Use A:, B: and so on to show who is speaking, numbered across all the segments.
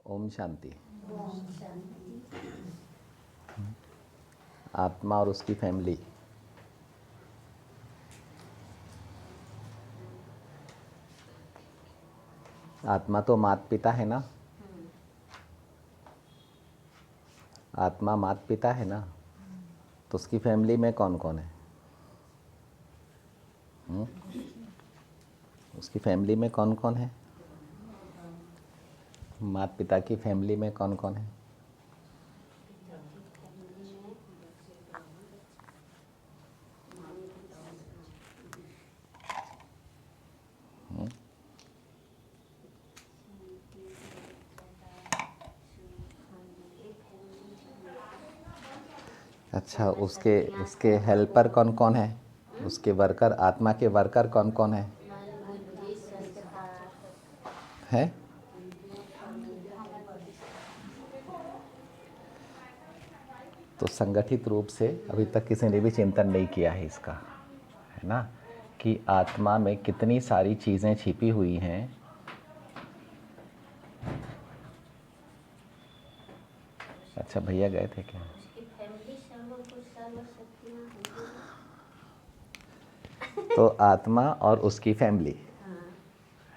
A: ओम शांति।
B: ओम शांति।
A: आत्मा और उसकी फैमिली। आत्मा तो माता पिता है ना, आत्मा माता पिता है ना, तो उसकी फैमिली में कौन कौन है? उसकी फैमिली में कौन कौन है? माता पिता की फैमिली में कौन कौन है? अच्छा, उसके उसके हेल्पर कौन कौन है? उसके वर्कर, आत्मा के वर्कर कौन कौन है? है? तो संगठित रूप से अभी तक किसी ने भी चिंतन नहीं किया है इसका, है ना, कि आत्मा में कितनी सारी चीज़ें छिपी हुई हैं। अच्छा, भैया गए थे क्या? तो आत्मा और उसकी फैमिली,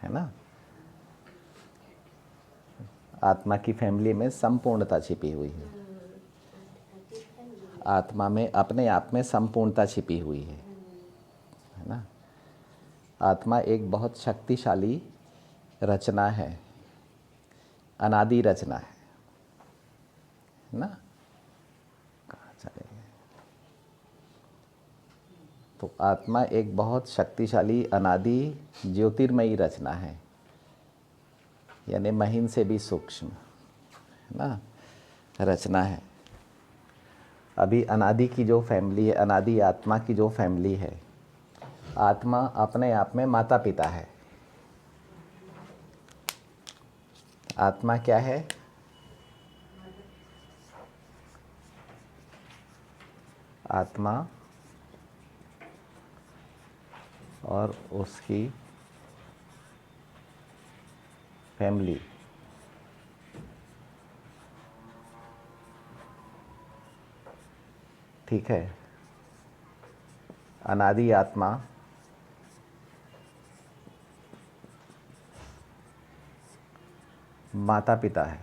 A: है ना, आत्मा की फैमिली में संपूर्णता छिपी हुई है। आत्मा में अपने आप में संपूर्णता छिपी हुई है ना। आत्मा एक बहुत शक्तिशाली रचना है, अनादि रचना है ना। कहाँ चले गए? तो आत्मा एक बहुत शक्तिशाली अनादि ज्योतिर्मयी रचना है, यानी महीन से भी सूक्ष्म, है ना, रचना है। अभी अनादि की जो फैमिली है, अनादि आत्मा की जो फैमिली है, आत्मा अपने आप में माता पिता है। आत्मा क्या है? आत्मा और उसकी फैमिली ठीक है। अनादि आत्मा माता पिता है।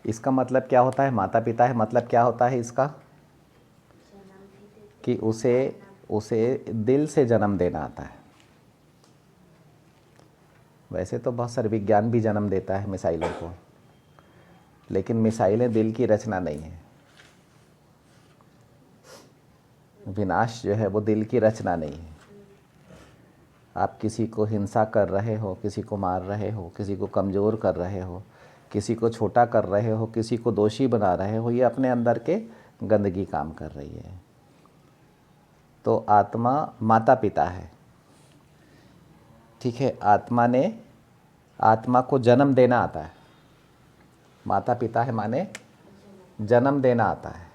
A: इसका मतलब क्या होता है? माता पिता है मतलब क्या होता है इसका? कि उसे दिल से जन्म देना आता है। वैसे तो बहुत सारे विज्ञान भी जन्म देता है मिसाइलों को, लेकिन मिसाइलें दिल की रचना नहीं है। विनाश जो है वो दिल की रचना नहीं है। आप किसी को हिंसा कर रहे हो, किसी को मार रहे हो, किसी को कमज़ोर कर रहे हो, किसी को छोटा कर रहे हो, किसी को दोषी बना रहे हो, ये अपने अंदर के गंदगी काम कर रही है। तो आत्मा माता पिता है, ठीक है। आत्मा को जन्म देना आता है। माता पिता है माने जन्म देना आता है।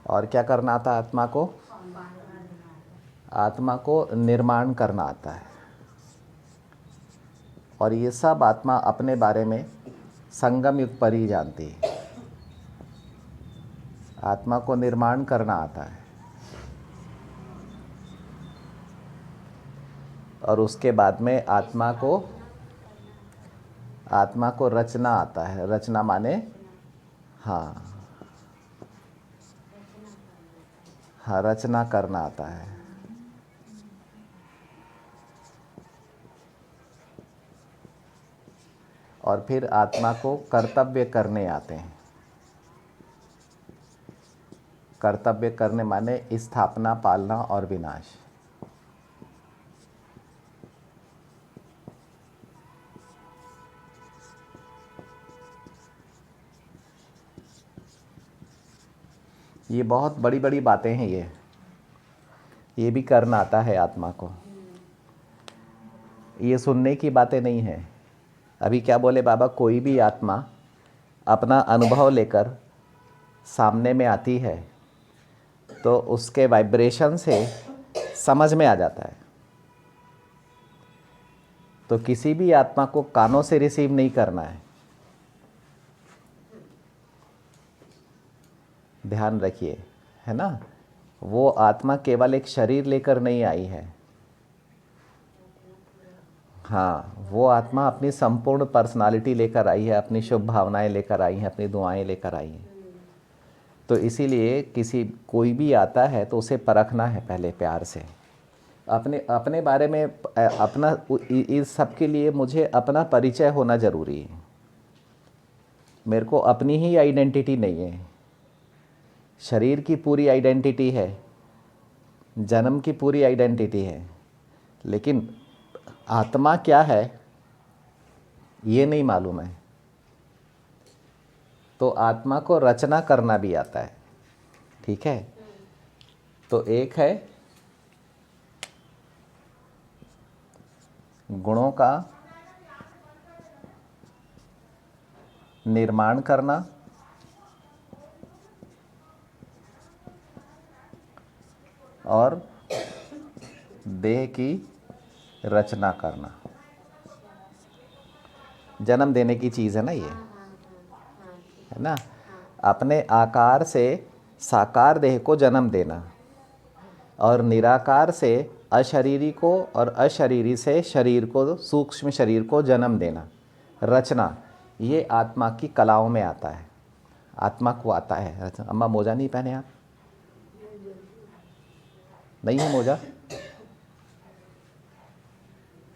A: और क्या करना आता है आत्मा को? आत्मा को निर्माण करना आता है। और ये सब आत्मा अपने बारे में संगम युग पर ही जानती है। आत्मा को निर्माण करना आता है और उसके बाद में आत्मा को रचना आता है। रचना माने हाँ हाँ, रचना करना आता है। और फिर आत्मा को कर्तव्य करने आते हैं। कर्तव्य करने माने स्थापना, पालना और विनाश। ये बहुत बड़ी बड़ी बातें हैं। ये भी करना आता है आत्मा को। ये सुनने की बातें नहीं है। अभी क्या बोले बाबा, कोई भी आत्मा अपना अनुभव लेकर सामने में आती है तो उसके वाइब्रेशन से समझ में आ जाता है। तो किसी भी आत्मा को कानों से रिसीव नहीं करना है, ध्यान रखिए, है ना। वो आत्मा केवल एक शरीर लेकर नहीं आई है। हाँ, वो आत्मा अपनी संपूर्ण पर्सनालिटी लेकर आई है, अपनी शुभ भावनाएं लेकर आई हैं, अपनी दुआएं लेकर आई हैं। तो इसीलिए कोई भी आता है तो उसे परखना है पहले प्यार से। अपने अपने बारे में अपना इस सब के लिए मुझे अपना परिचय होना ज़रूरी है। मेरे को अपनी ही आइडेंटिटी नहीं है, शरीर की पूरी आइडेंटिटी है, जन्म की पूरी आइडेंटिटी है, लेकिन आत्मा क्या है ये नहीं मालूम है। तो आत्मा को रचना करना भी आता है, ठीक है। तो एक है गुणों का निर्माण करना और देह की रचना करना। जन्म देने की चीज़ है ना ये, है ना। अपने आकार से साकार देह को जन्म देना और निराकार से अशरीरी को और अशरीरी से शरीर को, सूक्ष्म शरीर को जन्म देना, रचना, ये आत्मा की कलाओं में आता है। आत्मा को आता है रचना। अम्मा मोजा नहीं पहने आप? नहीं है मोजा?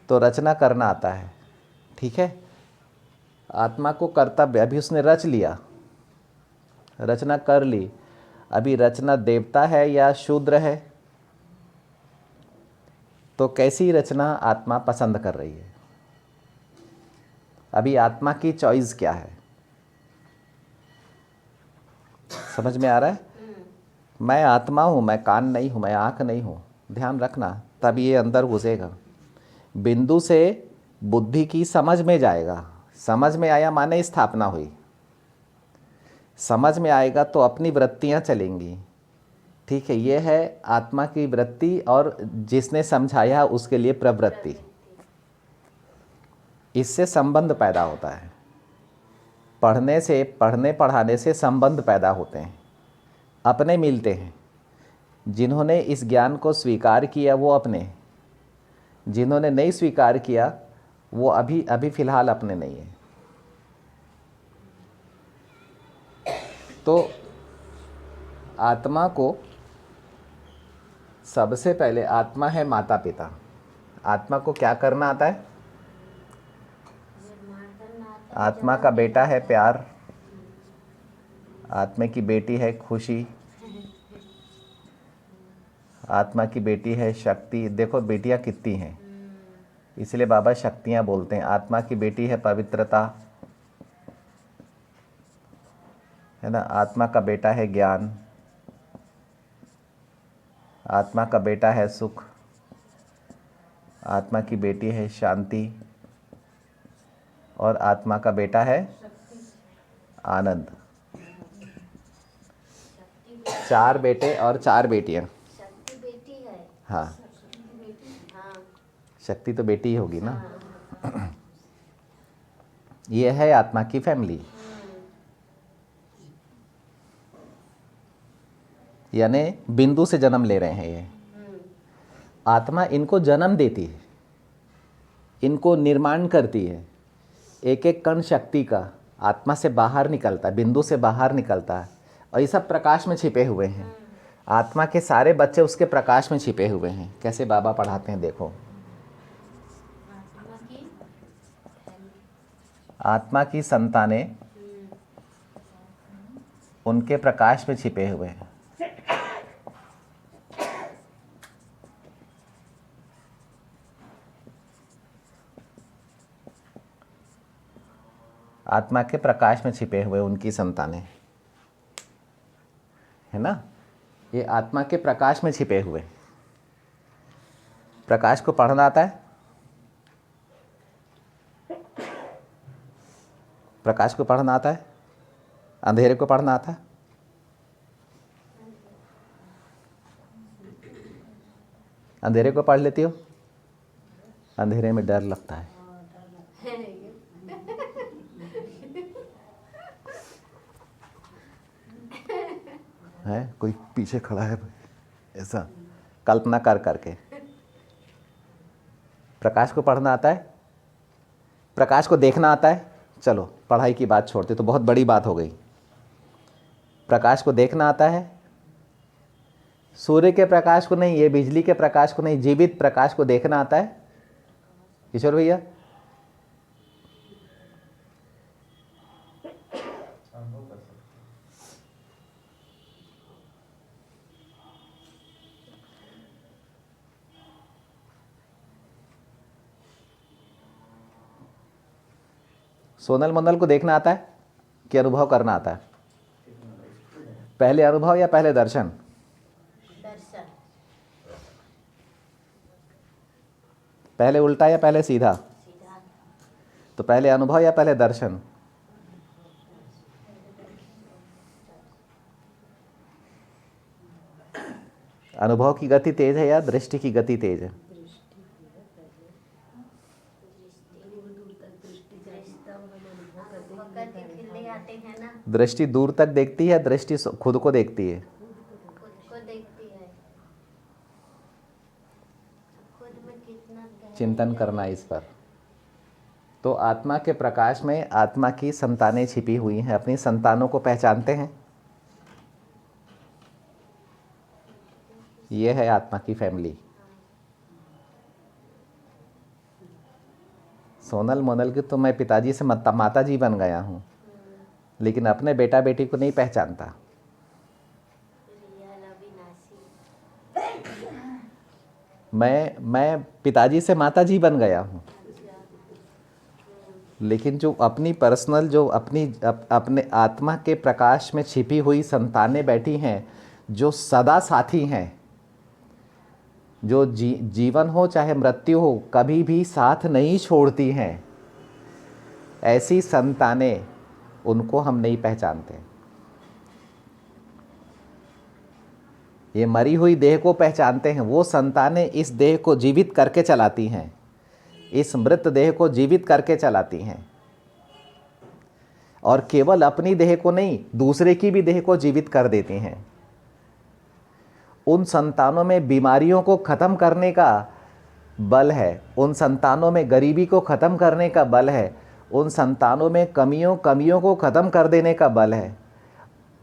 A: तो रचना करना आता है, ठीक है। आत्मा को कर्तव्य, अभी उसने रच लिया, रचना कर ली, अभी रचना देवता है या शूद्र है, तो कैसी रचना आत्मा पसंद कर रही है। अभी आत्मा की चॉइस क्या है, समझ में आ रहा है। मैं आत्मा हूँ, मैं कान नहीं हूँ, मैं आँख नहीं हूँ, ध्यान रखना, तब ये अंदर घुसेगा। बिंदु से बुद्धि की समझ में जाएगा। समझ में आया माने स्थापना हुई, समझ में आएगा तो अपनी वृत्तियाँ चलेंगी, ठीक है। ये है आत्मा की वृत्ति और जिसने समझाया उसके लिए प्रवृत्ति। इससे संबंध पैदा होता है। पढ़ने पढ़ाने से संबंध पैदा होते हैं, अपने मिलते हैं। जिन्होंने इस ज्ञान को स्वीकार किया वो अपने, जिन्होंने नहीं स्वीकार किया वो अभी फ़िलहाल अपने नहीं है। तो आत्मा को सबसे पहले, आत्मा है माता पिता। आत्मा को क्या करना आता है? आत्मा का बेटा है प्यार, आत्मा की बेटी है खुशी, आत्मा की बेटी है शक्ति। देखो बेटियां कितनी हैं, इसलिए बाबा शक्तियां बोलते हैं। आत्मा की बेटी है पवित्रता, है ना। आत्मा का बेटा है ज्ञान, आत्मा का बेटा है सुख, आत्मा की बेटी है शांति, और आत्मा का बेटा है आनंद। 4 बेटे और 4 बेटियां।
B: शक्ति बेटी है।
A: हाँ,
B: हाँ।
A: शक्ति तो बेटी ही होगी ना। ये है आत्मा की फैमिली, यानी बिंदु से जन्म ले रहे हैं ये। आत्मा इनको जन्म देती है, इनको निर्माण करती है। एक एक कण शक्ति का आत्मा से बाहर निकलता है, बिंदु से बाहर निकलता है, और ये सब प्रकाश में छिपे हुए हैं। आत्मा के सारे बच्चे उसके प्रकाश में छिपे हुए हैं। कैसे बाबा पढ़ाते हैं देखो। आत्मा की संतानें उनके प्रकाश में छिपे हुए हैं। आत्मा के प्रकाश में छिपे हुए उनकी संतानें, है ना। ये आत्मा के प्रकाश में छिपे हुए। प्रकाश को पढ़ना आता है? प्रकाश को पढ़ना आता है? अंधेरे को पढ़ना आता है? अंधेरे को पढ़ लेती हो? अंधेरे में डर लगता है। है कोई पीछे खड़ा है ऐसा कल्पना कर करके। प्रकाश को पढ़ना आता है? प्रकाश को देखना आता है? चलो पढ़ाई की बात छोड़ते तो बहुत बड़ी बात हो गई। प्रकाश को देखना आता है? सूर्य के प्रकाश को नहीं, ये बिजली के प्रकाश को नहीं, जीवित प्रकाश को देखना आता है? किशोर भैया सोनल मोनल को देखना आता है कि अनुभव करना आता है? पहले अनुभव या पहले दर्शन?
B: दर्शन।
A: पहले उल्टा या पहले सीधा?
B: सीधा।
A: तो पहले अनुभव या पहले दर्शन? अनुभव की गति तेज है या दृष्टि की गति तेज है?
B: आते हैं ना,
A: दृष्टि दूर तक देखती है, दृष्टि खुद को देखती है?
B: खुद को देखती है। खुद में कितना
A: चिंतन करना इस पर। तो आत्मा के प्रकाश में आत्मा की संतानें छिपी हुई हैं। अपनी संतानों को पहचानते हैं? ये है आत्मा की फैमिली। सोनल मोनल की तो मैं पिताजी से माता जी बन गया हूँ, लेकिन अपने बेटा बेटी को नहीं पहचानता।
B: रियल अविनाशी।
A: मैं पिताजी से माता जी बन गया हूँ, लेकिन जो अपनी पर्सनल जो अपने आत्मा के प्रकाश में छिपी हुई संतानें बैठी हैं, जो सदा साथी हैं, जो जीवन हो चाहे मृत्यु हो कभी भी साथ नहीं छोड़ती हैं, ऐसी संतानें, उनको हम नहीं पहचानते। ये मरी हुई देह को पहचानते हैं। वो संतानें इस देह को जीवित करके चलाती हैं, इस मृत देह को जीवित करके चलाती हैं, और केवल अपनी देह को नहीं, दूसरे की भी देह को जीवित कर देती हैं। उन संतानों में बीमारियों को ख़त्म करने का बल है, उन संतानों में गरीबी को ख़त्म करने का बल है, उन संतानों में कमियों को ख़त्म कर देने का बल है।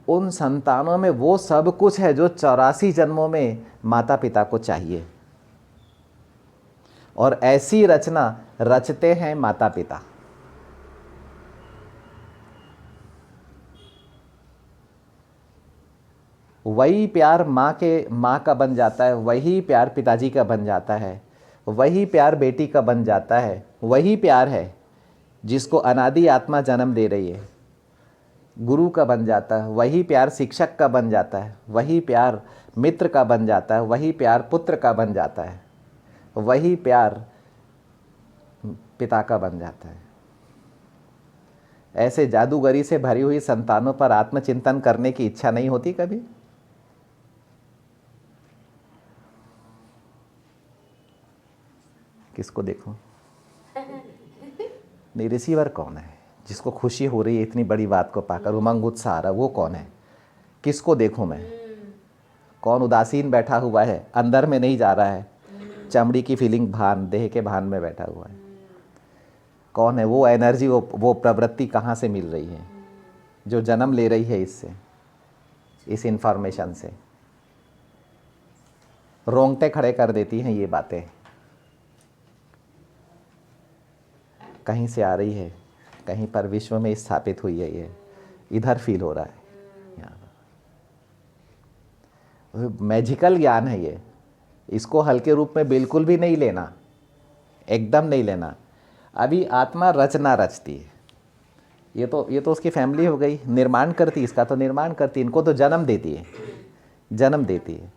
A: उन संतानों में वो सब कुछ है जो 84 जन्मों में माता पिता को चाहिए, और ऐसी रचना रचते हैं माता पिता। वही प्यार माँ का बन जाता है, वही प्यार पिताजी का बन जाता है, वही प्यार बेटी का बन जाता है। वही प्यार है जिसको अनादि आत्मा जन्म दे रही है, गुरु का बन जाता है। वही प्यार शिक्षक का बन जाता है, वही प्यार मित्र का बन जाता है, वही प्यार पुत्र का बन जाता है, वही प्यार पिता का बन जाता है। ऐसे जादूगरी से भरी हुई संतानों पर आत्मचिंतन करने की इच्छा नहीं होती कभी? किसको देखो? नहीं, रिसीवर कौन है जिसको खुशी हो रही है इतनी बड़ी बात को पाकर, उमंग उत्साह आ रहा है, वो कौन है? किसको देखूं मैं? कौन उदासीन बैठा हुआ है, अंदर में नहीं जा रहा है, चमड़ी की फीलिंग भान, देह के भान में बैठा हुआ है? कौन है वो एनर्जी, वो प्रवृत्ति कहाँ से मिल रही है जो जन्म ले रही है इससे, इस इंफॉर्मेशन से? रोंगटे खड़े कर देती हैं ये बातें। कहीं से आ रही है, कहीं पर विश्व में स्थापित हुई है, ये इधर फील हो रहा है। यहाँ मैजिकल ज्ञान है ये, इसको हल्के रूप में बिल्कुल भी नहीं लेना, एकदम नहीं लेना। अभी आत्मा रचना रचती है, ये तो उसकी फैमिली हो गई, निर्माण करती, इसका तो निर्माण करती, इनको तो जन्म देती है, जन्म देती है।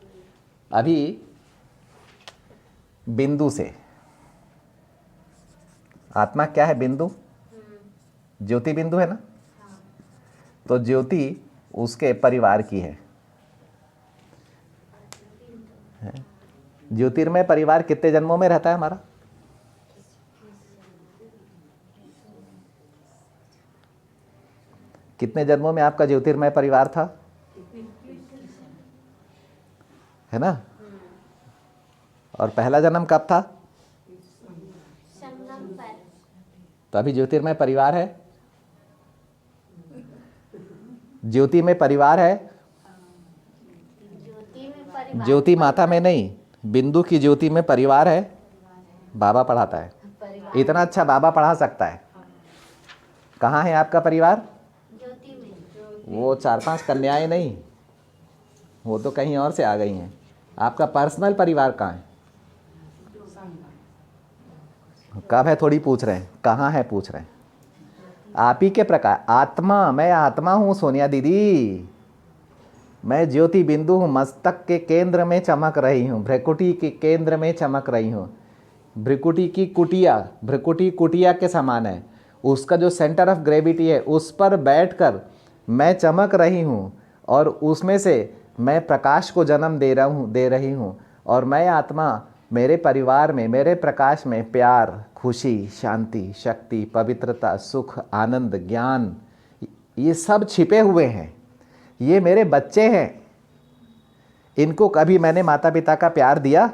A: अभी बिंदु से, आत्मा क्या है? बिंदु। ज्योति बिंदु है ना, तो ज्योति उसके परिवार की है। ज्योतिर्मय परिवार कितने जन्मों में रहता है हमारा? कितने जन्मों में आपका ज्योतिर्मय परिवार था, है ना? और पहला जन्म कब था?
B: संगम पर।
A: तो अभी ज्योतिर्मय परिवार है, ज्योति में परिवार है।
B: ज्योति में परिवार।
A: ज्योति माता में नहीं, बिंदु की ज्योति में परिवार है। बाबा पढ़ाता है,
B: परिवार
A: इतना अच्छा बाबा पढ़ा सकता है। कहाँ है आपका परिवार?
B: ज्योति में।
A: वो 4-5 कन्याएं नहीं, वो तो कहीं और से आ गई हैं। आपका पर्सनल परिवार कहाँ है? कब है थोड़ी पूछ रहे हैं, कहाँ है पूछ रहे हैं। आप ही के प्रकार आत्मा, मैं आत्मा हूँ सोनिया दीदी, मैं ज्योति बिंदु हूँ, मस्तक के केंद्र में चमक रही हूँ, भ्रकुटी के केंद्र में चमक रही हूँ। भ्रकुटी की कुटिया, भ्रकुटी कुटिया के समान है, उसका जो सेंटर ऑफ ग्रेविटी है उस पर बैठकर मैं चमक रही हूँ और उसमें से मैं प्रकाश को जन्म दे रही हूँ। और मैं आत्मा मेरे परिवार में, मेरे प्रकाश में प्यार, खुशी, शांति, शक्ति, पवित्रता, सुख, आनंद, ज्ञान, ये सब छिपे हुए हैं। ये मेरे बच्चे हैं, इनको कभी मैंने माता पिता का प्यार दिया?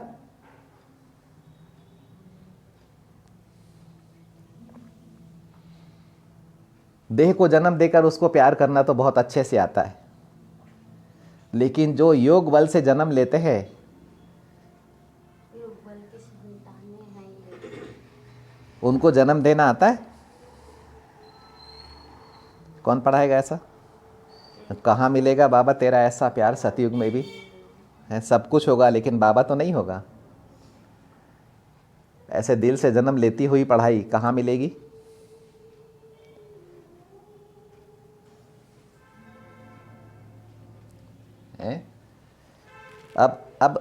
A: देह को जन्म देकर उसको प्यार करना तो बहुत अच्छे से आता है, लेकिन जो योग बल से जन्म लेते हैं,
B: योग बल की संतानें हैं ये।
A: उनको जन्म देना आता है? कौन पढ़ाएगा ऐसा? कहाँ मिलेगा बाबा तेरा ऐसा प्यार? सतयुग में भी है, सब कुछ होगा लेकिन बाबा तो नहीं होगा। ऐसे दिल से जन्म लेती हुई पढ़ाई कहाँ मिलेगी? अब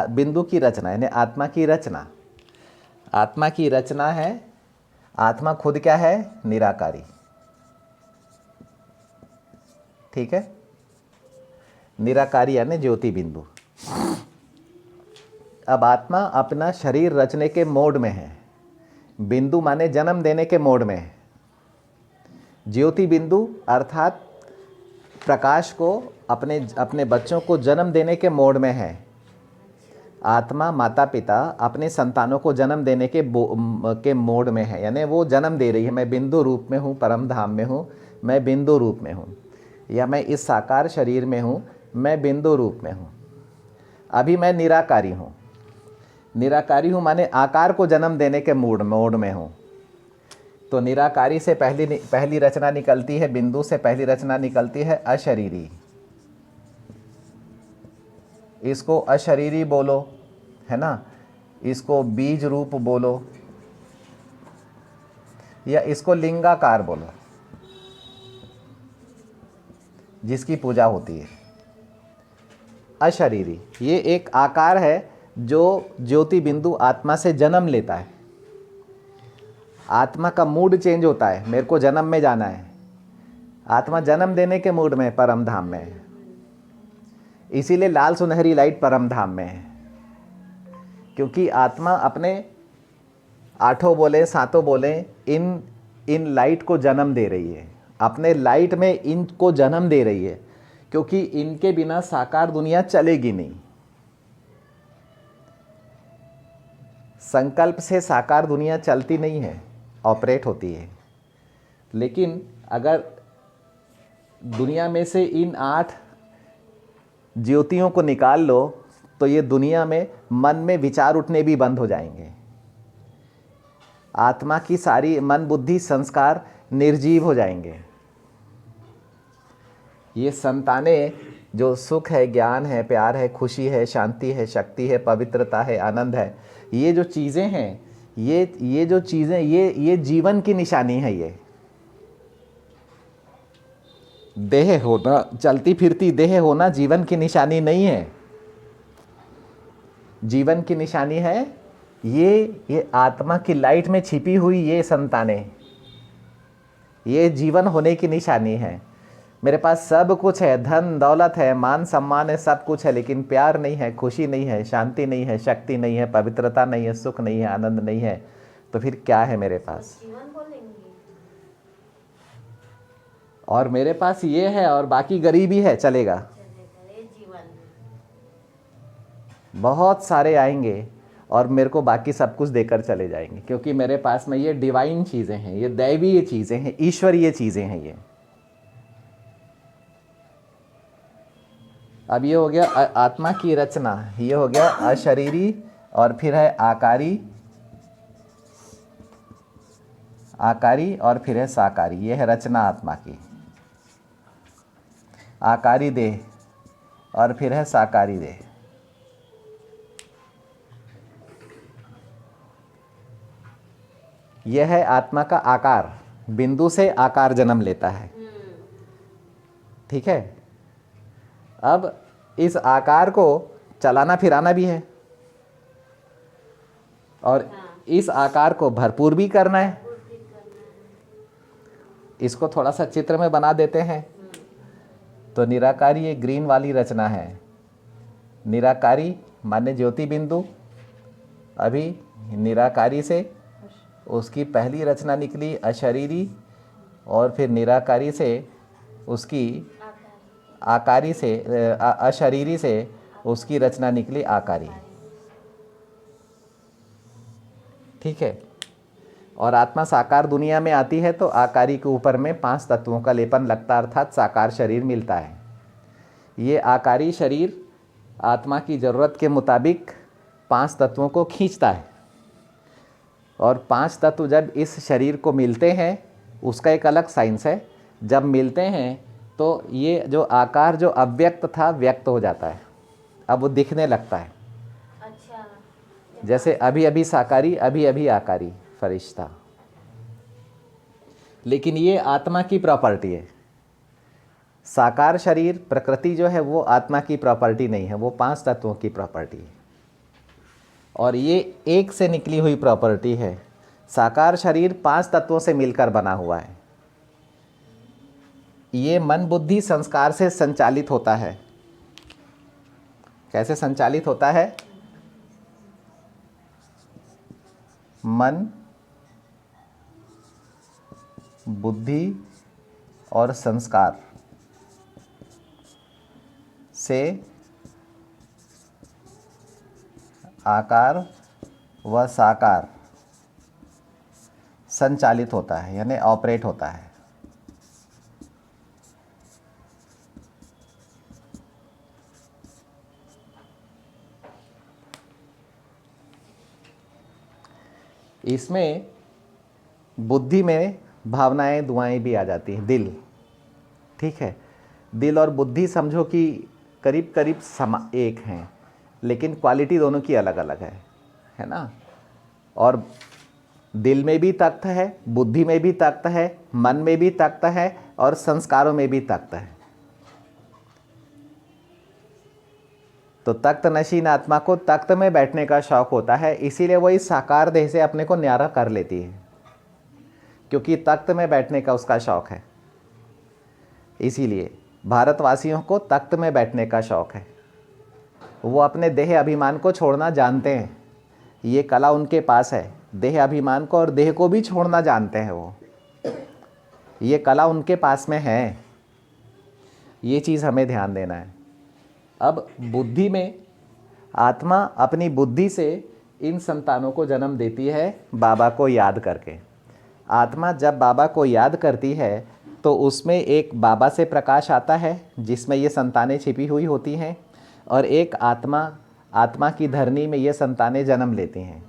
A: बिंदु की रचना यानी आत्मा की रचना, आत्मा की रचना है। आत्मा खुद क्या है? निराकारी, ठीक है? निराकारी यानी ज्योति बिंदु। अब आत्मा अपना शरीर रचने के मोड में है, बिंदु माने जन्म देने के मोड में है। ज्योति बिंदु अर्थात प्रकाश को अपने बच्चों को जन्म देने के मोड में है। आत्मा माता पिता अपने संतानों को जन्म देने के मोड में है, यानी वो जन्म दे रही है। मैं बिंदु रूप में हूँ, परम धाम में हूँ, मैं बिंदु रूप में हूँ, या मैं इस साकार शरीर में हूँ, मैं बिंदु रूप में हूँ। अभी मैं निराकारी हूँ। निराकारी हूँ माने आकार को जन्म देने के मोड में हूँ। तो निराकारी से पहली रचना निकलती है, बिंदु से पहली रचना निकलती है अशरीरी। इसको अशरीरी बोलो, है ना? इसको बीज रूप बोलो, या इसको लिंगाकार बोलो, जिसकी पूजा होती है। अशरीरी ये एक आकार है जो ज्योति बिंदु आत्मा से जन्म लेता है। आत्मा का मूड चेंज होता है, मेरे को जन्म में जाना है, आत्मा जन्म देने के मूड में परम धाम में है। इसीलिए लाल सुनहरी लाइट परम धाम में है, क्योंकि आत्मा अपने 8 बोले 7 बोले इन लाइट को जन्म दे रही है, अपने लाइट में इनको जन्म दे रही है, क्योंकि इनके बिना साकार दुनिया चलेगी नहीं। संकल्प से साकार दुनिया चलती नहीं है, ऑपरेट होती है। लेकिन अगर दुनिया में से इन 8 ज्योतियों को निकाल लो तो ये दुनिया में मन में विचार उठने भी बंद हो जाएंगे। आत्मा की सारी मन बुद्धि संस्कार निर्जीव हो जाएंगे। ये संतानें जो सुख है, ज्ञान है, प्यार है, खुशी है, शांति है, शक्ति है, पवित्रता है, आनंद है, ये जो चीज़ें हैं, ये जो चीज़ें ये जीवन की निशानी है। ये देह होना, चलती फिरती देह होना जीवन की निशानी नहीं है। जीवन की निशानी है ये आत्मा की लाइट में छिपी हुई ये संतानें। ये जीवन होने की निशानी है। मेरे पास सब कुछ है, धन दौलत है, मान सम्मान है, सब कुछ है, लेकिन प्यार नहीं है, खुशी नहीं है, शांति नहीं है, शक्ति नहीं है, पवित्रता नहीं है, सुख नहीं है, आनंद नहीं है, तो फिर क्या है मेरे पास?
B: जीवन बोलेंगे।
A: और मेरे पास ये है और बाकी गरीबी है, चलेगा?
B: चलेगा, ये जीवन।
A: बहुत सारे आएंगे और मेरे को बाकी सब कुछ देकर चले जाएंगे, क्योंकि मेरे पास में ये डिवाइन चीज़ें हैं, ये दैवीय चीज़ें हैं, ईश्वरीय चीज़ें हैं ये। अब ये हो गया आत्मा की रचना, ये हो गया अशरीरी, और फिर है आकारी, आकारी और फिर है साकारी। ये है रचना आत्मा की। आकारी देह और फिर है साकारी देह। यह है आत्मा का आकार, बिंदु से आकार जन्म लेता है। ठीक है। अब इस आकार को चलाना फिराना भी है और इस आकार को भरपूर भी करना है। इसको थोड़ा सा चित्र में बना देते हैं। तो निराकारी ये ग्रीन वाली रचना है। निराकारी माने ज्योति बिंदु। अभी निराकारी से उसकी पहली रचना निकली अशरीरी, और फिर निराकारी से उसकी आकारी से अशरीरी से उसकी रचना निकली आकारी। ठीक है। और आत्मा साकार दुनिया में आती है तो आकारी के ऊपर में 5 तत्वों का लेपन लगता, अर्थात साकार शरीर मिलता है। ये आकारी शरीर आत्मा की ज़रूरत के मुताबिक 5 तत्वों को खींचता है, और 5 तत्व जब इस शरीर को मिलते हैं, उसका एक अलग साइंस है। जब मिलते हैं तो ये जो आकार जो अव्यक्त था व्यक्त हो जाता है, अब वो दिखने लगता है।
B: अच्छा।
A: जैसे अभी अभी साकारी, अभी अभी आकारी, फरिश्ता। लेकिन ये आत्मा की प्रॉपर्टी है। साकार शरीर प्रकृति जो है वो आत्मा की प्रॉपर्टी नहीं है, वो 5 तत्वों की प्रॉपर्टी है, और ये एक से निकली हुई प्रॉपर्टी है। साकार शरीर 5 तत्वों से मिलकर बना हुआ है। ये मन बुद्धि संस्कार से संचालित होता है। कैसे संचालित होता है? मन, बुद्धि और संस्कार से आकार व साकार संचालित होता है, यानी ऑपरेट होता है। इसमें बुद्धि में भावनाएं दुआएं भी आ जाती हैं, दिल। ठीक है। दिल और बुद्धि समझो कि करीब करीब एक हैं, लेकिन क्वालिटी दोनों की अलग अलग है ना। और दिल में भी तख्त है, बुद्धि में भी तख्त है, मन में भी तख्त है, और संस्कारों में भी तख्त है। तो तख्त नशीन आत्मा को तख्त में बैठने का शौक होता है, इसीलिए वो इस साकार देह से अपने को न्यारा कर लेती है, क्योंकि तख्त में बैठने का उसका शौक है। इसीलिए भारतवासियों को तख्त में बैठने का शौक है। वो अपने देह अभिमान को छोड़ना जानते हैं, ये कला उनके पास है। देह अभिमान को और देह को भी छोड़ना जानते हैं वो, ये कला उनके पास में है। ये चीज़ हमें ध्यान देना है। अब बुद्धि में आत्मा अपनी बुद्धि से इन संतानों को जन्म देती है बाबा को याद करके। आत्मा जब बाबा को याद करती है तो उसमें एक बाबा से प्रकाश आता है जिसमें ये संतानें छिपी हुई होती हैं, और एक आत्मा की धरनी में ये संतानें जन्म लेती हैं।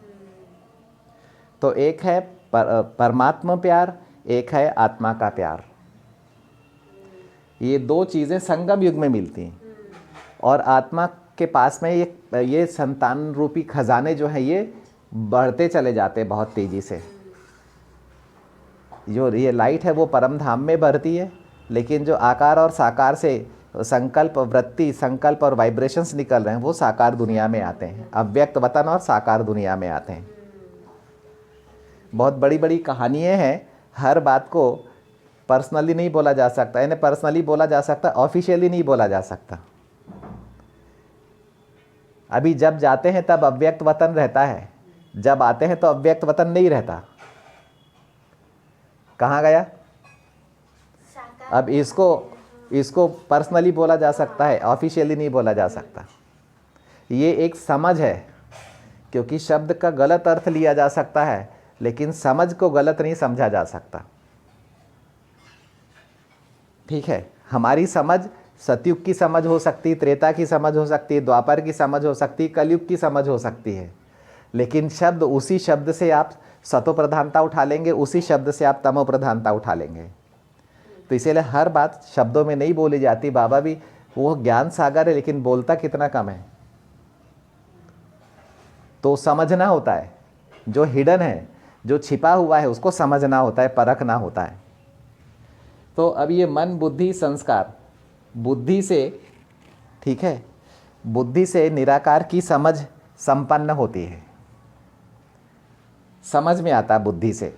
A: तो एक है परमात्मा प्यार, एक है आत्मा का प्यार। ये 2 चीज़ें संगम युग में मिलती हैं, और आत्मा के पास में ये संतान रूपी खजाने जो हैं ये बढ़ते चले जाते हैं बहुत तेज़ी से। जो ये लाइट है वो परम धाम में बढ़ती है, लेकिन जो आकार और साकार से संकल्प वृत्ति, संकल्प और वाइब्रेशंस निकल रहे हैं वो साकार दुनिया में आते हैं। अव्यक्त वतन और साकार दुनिया में आते हैं। बहुत बड़ी बड़ी कहानियाँ हैं, हर बात को पर्सनली नहीं बोला जा सकता, यानी पर्सनली बोला जा सकता, ऑफिशियली नहीं बोला जा सकता। अभी जब जाते हैं तब अव्यक्त वतन रहता है, जब आते हैं तो अव्यक्त वतन नहीं रहता। कहाँ गया?
B: साकार
A: अब इसको पर्सनली बोला जा सकता है, ऑफिशियली नहीं बोला जा सकता। ये एक समझ है, क्योंकि शब्द का गलत अर्थ लिया जा सकता है, लेकिन समझ को गलत नहीं समझा जा सकता। ठीक है, हमारी समझ सतयुग की समझ हो सकती, त्रेता की समझ हो सकती, द्वापर की समझ हो सकती, कलयुग की समझ हो सकती है, लेकिन शब्द, उसी शब्द से आप सतो प्रधानता उठा लेंगे, उसी शब्द से आप तमो प्रधानता उठा लेंगे। तो इसीलिए हर बात शब्दों में नहीं बोली जाती। बाबा भी वो ज्ञान सागर है, लेकिन बोलता कितना कम है। तो समझना होता है, जो हिडन है, जो छिपा हुआ है, उसको समझना होता है, परखना होता है। तो अब ये मन बुद्धि संस्कार, बुद्धि से, ठीक है, बुद्धि से निराकार की समझ संपन्न होती है, समझ में आता है बुद्धि से।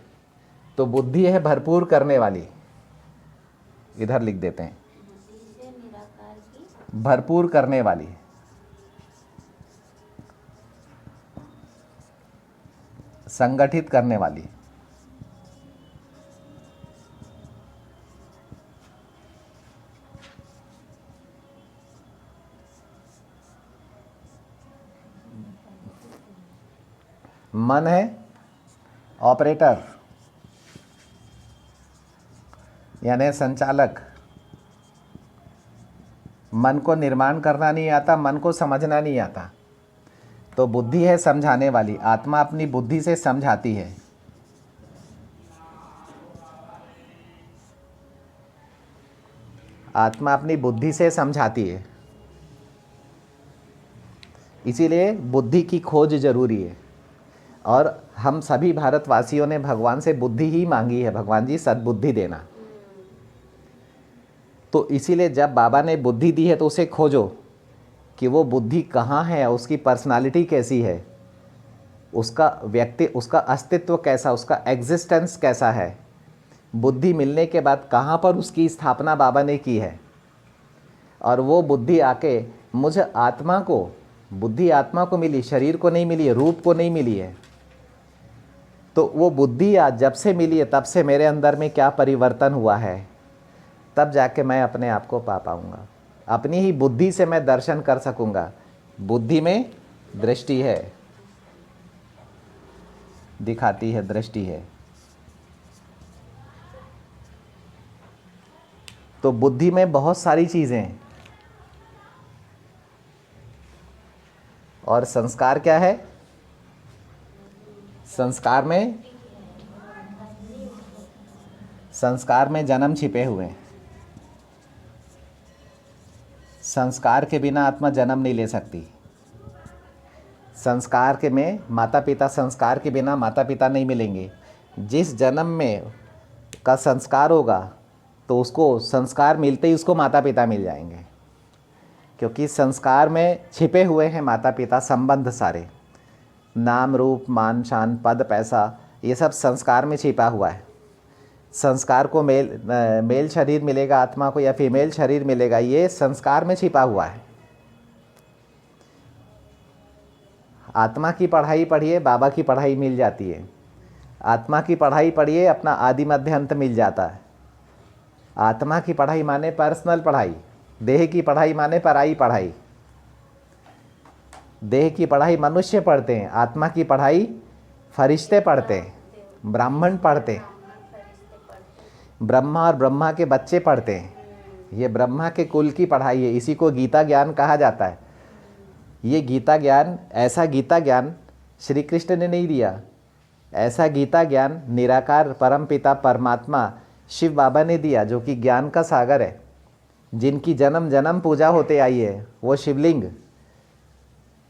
A: तो बुद्धि है भरपूर करने वाली, इधर लिख देते हैं,
B: बुद्धि से निराकार की
A: भरपूर करने वाली, संगठित करने वाली। मन है ऑपरेटर, यानी संचालक। मन को निर्माण करना नहीं आता, मन को समझना नहीं आता। तो बुद्धि है समझाने वाली, आत्मा अपनी बुद्धि से समझाती है। आत्मा अपनी बुद्धि से समझाती है, इसीलिए बुद्धि की खोज जरूरी है। और हम सभी भारतवासियों ने भगवान से बुद्धि ही मांगी है, भगवान जी सद्बुद्धि देना। तो इसीलिए जब बाबा ने बुद्धि दी है तो उसे खोजो कि वो बुद्धि कहाँ है, उसकी पर्सनालिटी कैसी है, उसका व्यक्ति, उसका अस्तित्व कैसा, उसका एग्जिस्टेंस कैसा है। बुद्धि मिलने के बाद कहाँ पर उसकी स्थापना बाबा ने की है। और वो बुद्धि आके मुझे आत्मा को, बुद्धि आत्मा को मिली, शरीर को नहीं मिली है, रूप को नहीं मिली है। तो वो बुद्धि आज जब से मिली है, तब से मेरे अंदर में क्या परिवर्तन हुआ है, तब जाके मैं अपने आप को पा पाऊंगा। अपनी ही बुद्धि से मैं दर्शन कर सकूंगा। बुद्धि में दृष्टि है, दिखाती है, दृष्टि है। तो बुद्धि में बहुत सारी चीजें हैं। और संस्कार क्या है? संस्कार में जन्म छिपे हुए हैं। संस्कार के बिना आत्मा जन्म नहीं ले सकती। संस्कार के में माता पिता, संस्कार के बिना माता पिता नहीं मिलेंगे। जिस जन्म में का संस्कार होगा तो उसको संस्कार मिलते ही उसको माता पिता मिल जाएंगे, क्योंकि संस्कार में छिपे हुए हैं माता पिता संबंध सारे। नाम रूप मान शान पद पैसा, ये सब संस्कार में छिपा हुआ है। संस्कार को मेल शरीर मिलेगा आत्मा को, या फीमेल शरीर मिलेगा, ये संस्कार में छिपा हुआ है। आत्मा की पढ़ाई पढ़िए, बाबा की पढ़ाई मिल जाती है। आत्मा की पढ़ाई पढ़िए, अपना आदि मध्य अंत मिल जाता है। आत्मा की पढ़ाई माने पर्सनल पढ़ाई, देह की पढ़ाई माने पराई पढ़ाई। देह की पढ़ाई मनुष्य पढ़ते हैं, आत्मा की पढ़ाई फरिश्ते पढ़ते हैं, ब्राह्मण पढ़ते हैं, ब्रह्मा और ब्रह्मा के बच्चे पढ़ते हैं। ये ब्रह्मा के कुल की पढ़ाई है, इसी को गीता ज्ञान कहा जाता है। ये गीता ज्ञान, ऐसा गीता ज्ञान श्री कृष्ण ने नहीं दिया, ऐसा गीता ज्ञान निराकार परमपिता परमात्मा शिव बाबा ने दिया, जो कि ज्ञान का सागर है, जिनकी जन्म जन्म पूजा होते आई है। वो शिवलिंग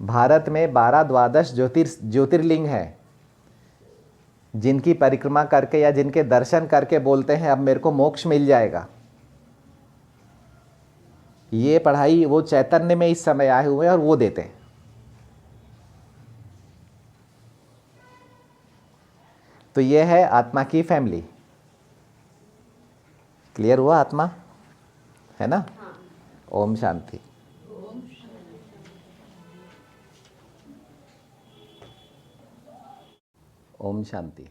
A: भारत में 12 द्वादश ज्योतिर्लिंग है, जिनकी परिक्रमा करके या जिनके दर्शन करके बोलते हैं अब मेरे को मोक्ष मिल जाएगा। ये पढ़ाई वो चैतन्य में इस समय आए हुए हैं और वो देते हैं। तो ये है आत्मा की फैमिली। क्लियर हुआ आत्मा, है ना?
B: हाँ।
A: ओम शांति। ओम शांति।